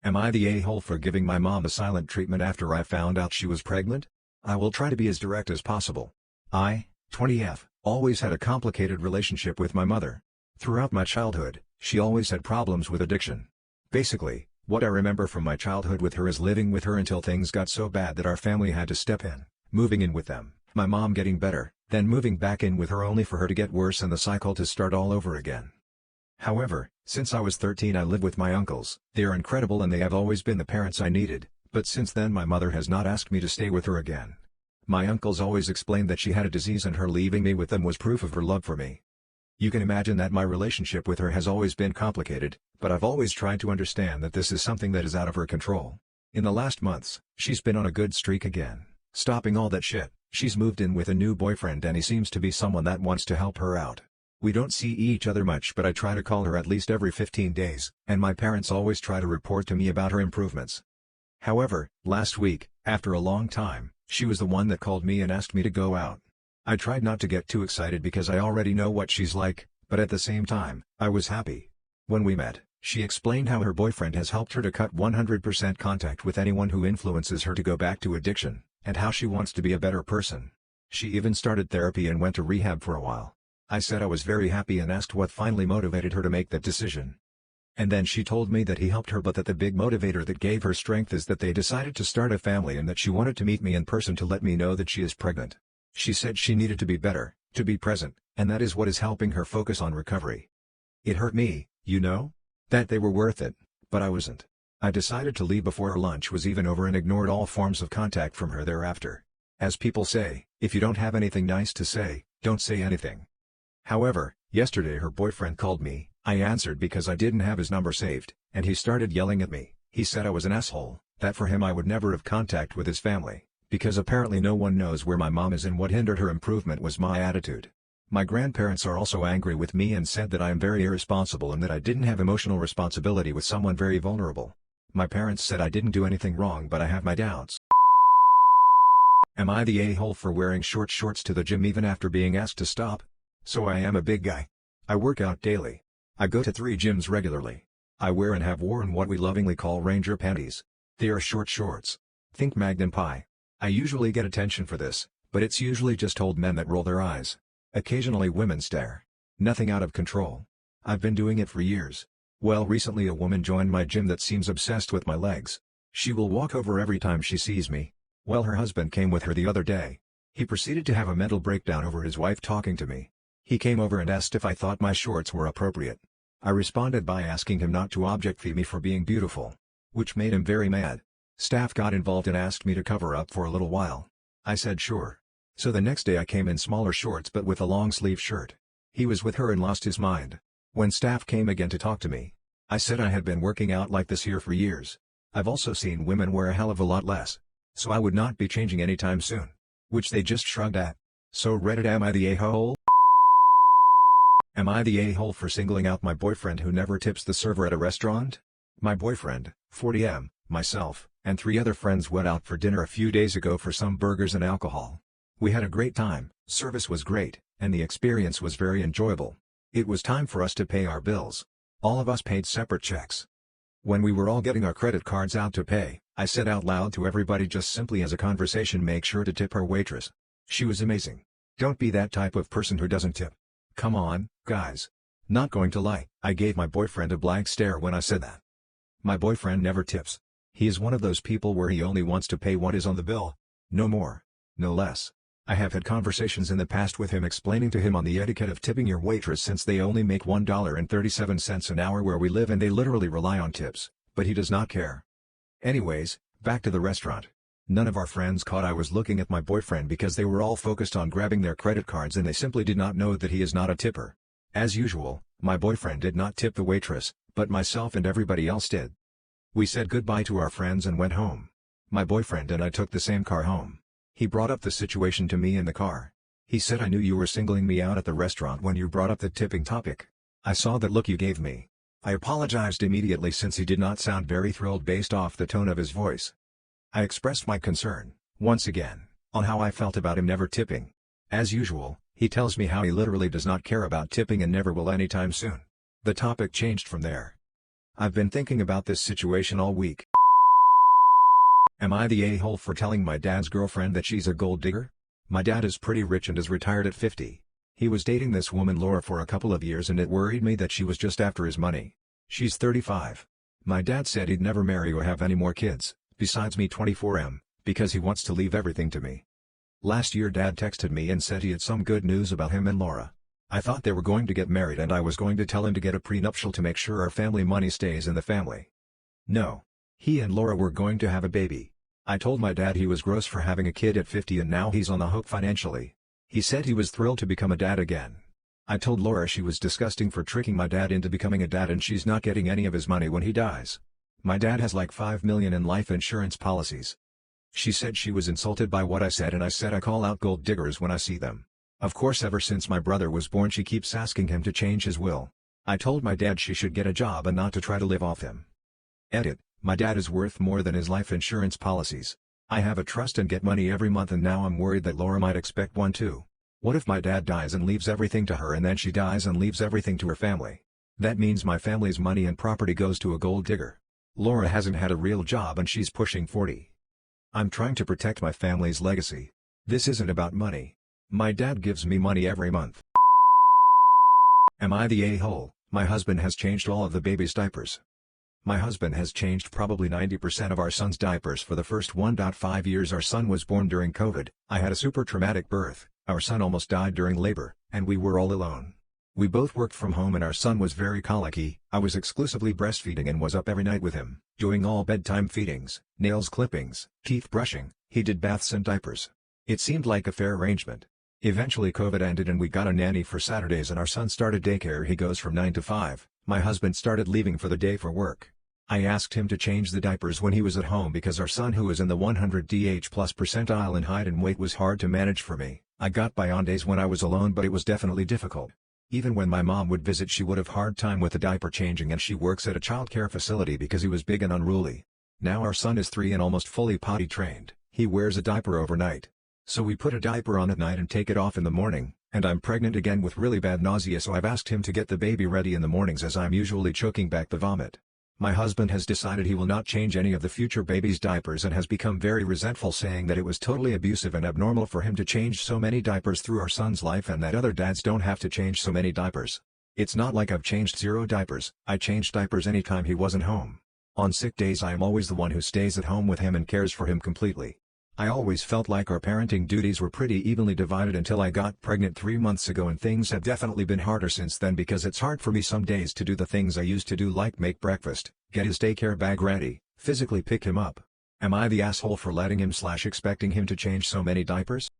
Am I the a-hole for giving my mom a silent treatment after I found out she was pregnant? I will try to be as direct as possible. I, 20F, always had a complicated relationship with my mother. Throughout my childhood, she always had problems with addiction. Basically, what I remember from my childhood with her is living with her until things got so bad that our family had to step in, moving in with them, my mom getting better, then moving back in with her only for her to get worse and the cycle to start all over again. However, since I was 13 I live with my uncles. They are incredible and they have always been the parents I needed, but since then my mother has not asked me to stay with her again. My uncles always explained that she had a disease and her leaving me with them was proof of her love for me. You can imagine that my relationship with her has always been complicated, but I've always tried to understand that this is something that is out of her control. In the last months, she's been on a good streak again, stopping all that shit. She's moved in with a new boyfriend and he seems to be someone that wants to help her out. We don't see each other much but I try to call her at least every 15 days, and my parents always try to report to me about her improvements. However, last week, after a long time, she was the one that called me and asked me to go out. I tried not to get too excited because I already know what she's like, but at the same time, I was happy. When we met, she explained how her boyfriend has helped her to cut 100% contact with anyone who influences her to go back to addiction, and how she wants to be a better person. She even started therapy and went to rehab for a while. I said I was very happy and asked what finally motivated her to make that decision. And then she told me that he helped her but that the big motivator that gave her strength is that they decided to start a family and that she wanted to meet me in person to let me know that she is pregnant. She said she needed to be better, to be present, and that is what is helping her focus on recovery. It hurt me, you know? That they were worth it, but I wasn't. I decided to leave before her lunch was even over and ignored all forms of contact from her thereafter. As people say, if you don't have anything nice to say, don't say anything. However, yesterday her boyfriend called me. I answered because I didn't have his number saved, and he started yelling at me. He said I was an asshole, that for him I would never have contact with his family, because apparently no one knows where my mom is and what hindered her improvement was my attitude. My grandparents are also angry with me and said that I am very irresponsible and that I didn't have emotional responsibility with someone very vulnerable. My parents said I didn't do anything wrong but I have my doubts. Am I the a-hole for wearing short shorts to the gym even after being asked to stop? So I am a big guy. I work out daily. I go to 3 gyms regularly. I wear and have worn what we lovingly call Ranger panties. They are short shorts. Think Magnum Pie. I usually get attention for this, but it's usually just old men that roll their eyes. Occasionally women stare. Nothing out of control. I've been doing it for years. Well, recently a woman joined my gym that seems obsessed with my legs. She will walk over every time she sees me. Well, her husband came with her the other day. He proceeded to have a mental breakdown over his wife talking to me. He came over and asked if I thought my shorts were appropriate. I responded by asking him not to object-feed me for being beautiful, which made him very mad. Staff got involved and asked me to cover up for a little while. I said sure. So the next day I came in smaller shorts but with a long-sleeve shirt. He was with her and lost his mind. When staff came again to talk to me, I said I had been working out like this here for years. I've also seen women wear a hell of a lot less. So I would not be changing anytime soon. Which they just shrugged at. So Reddit, am I the a-hole? Am I the a-hole for singling out my boyfriend who never tips the server at a restaurant? My boyfriend, 40M, myself, and 3 other friends went out for dinner a few days ago for some burgers and alcohol. We had a great time, service was great, and the experience was very enjoyable. It was time for us to pay our bills. All of us paid separate checks. When we were all getting our credit cards out to pay, I said out loud to everybody just simply as a conversation, make sure to tip our waitress. She was amazing. Don't be that type of person who doesn't tip. Come on, guys. Not going to lie, I gave my boyfriend a blank stare when I said that. My boyfriend never tips. He is one of those people where he only wants to pay what is on the bill. No more. No less. I have had conversations in the past with him explaining to him on the etiquette of tipping your waitress since they only make $1.37 an hour where we live and they literally rely on tips, but he does not care. Anyways, back to the restaurant. None of our friends caught I was looking at my boyfriend because they were all focused on grabbing their credit cards and they simply did not know that he is not a tipper. As usual, my boyfriend did not tip the waitress, but myself and everybody else did. We said goodbye to our friends and went home. My boyfriend and I took the same car home. He brought up the situation to me in the car. He said, I knew you were singling me out at the restaurant when you brought up the tipping topic. I saw that look you gave me. I apologized immediately since he did not sound very thrilled based off the tone of his voice. I expressed my concern, once again, on how I felt about him never tipping. As usual, he tells me how he literally does not care about tipping and never will anytime soon. The topic changed from there. I've been thinking about this situation all week. Am I the a-hole for telling my dad's girlfriend that she's a gold digger? My dad is pretty rich and is retired at 50. He was dating this woman Laura for a couple of years and it worried me that she was just after his money. She's 35. My dad said he'd never marry or have any more kids, besides me 24M, because he wants to leave everything to me. Last year Dad texted me and said he had some good news about him and Laura. I thought they were going to get married and I was going to tell him to get a prenuptial to make sure our family money stays in the family. No. He and Laura were going to have a baby. I told my dad he was gross for having a kid at 50 and now he's on the hook financially. He said he was thrilled to become a dad again. I told Laura she was disgusting for tricking my dad into becoming a dad and she's not getting any of his money when he dies. My dad has like $5 million in life insurance policies. She said she was insulted by what I said and I said I call out gold diggers when I see them. Of course ever since my brother was born she keeps asking him to change his will. I told my dad she should get a job and not to try to live off him. Edit. My dad is worth more than his life insurance policies. I have a trust and get money every month and now I'm worried that Laura might expect one too. What if my dad dies and leaves everything to her and then she dies and leaves everything to her family? That means my family's money and property goes to a gold digger. Laura hasn't had a real job and she's pushing 40. I'm trying to protect my family's legacy. This isn't about money. My dad gives me money every month. Am I the a-hole? My husband has changed all of the baby's diapers. My husband has changed probably 90% of our son's diapers for the first 1.5 years our son was born during COVID. I had a super traumatic birth, our son almost died during labor, and we were all alone. We both worked from home and our son was very colicky. I was exclusively breastfeeding and was up every night with him, doing all bedtime feedings, nails clippings, teeth brushing. He did baths and diapers. It seemed like a fair arrangement. Eventually COVID ended and we got a nanny for Saturdays and our son started daycare. He goes from 9 to 5. My husband started leaving for the day for work. I asked him to change the diapers when he was at home because our son who is in the 100 plus percentile in height and weight was hard to manage for me. I got by on days when I was alone but it was definitely difficult. Even when my mom would visit she would have hard time with the diaper changing and she works at a childcare facility because he was big and unruly. Now our son is 3 and almost fully potty trained. He wears a diaper overnight. So we put a diaper on at night and take it off in the morning, and I'm pregnant again with really bad nausea so I've asked him to get the baby ready in the mornings as I'm usually choking back the vomit. My husband has decided he will not change any of the future baby's diapers and has become very resentful saying that it was totally abusive and abnormal for him to change so many diapers through our son's life and that other dads don't have to change so many diapers. It's not like I've changed 0 diapers, I changed diapers anytime he wasn't home. On sick days I am always the one who stays at home with him and cares for him completely. I always felt like our parenting duties were pretty evenly divided until I got pregnant 3 months ago and things have definitely been harder since then because it's hard for me some days to do the things I used to do like make breakfast, get his daycare bag ready, physically pick him up. Am I the asshole for letting him/expecting him to change so many diapers?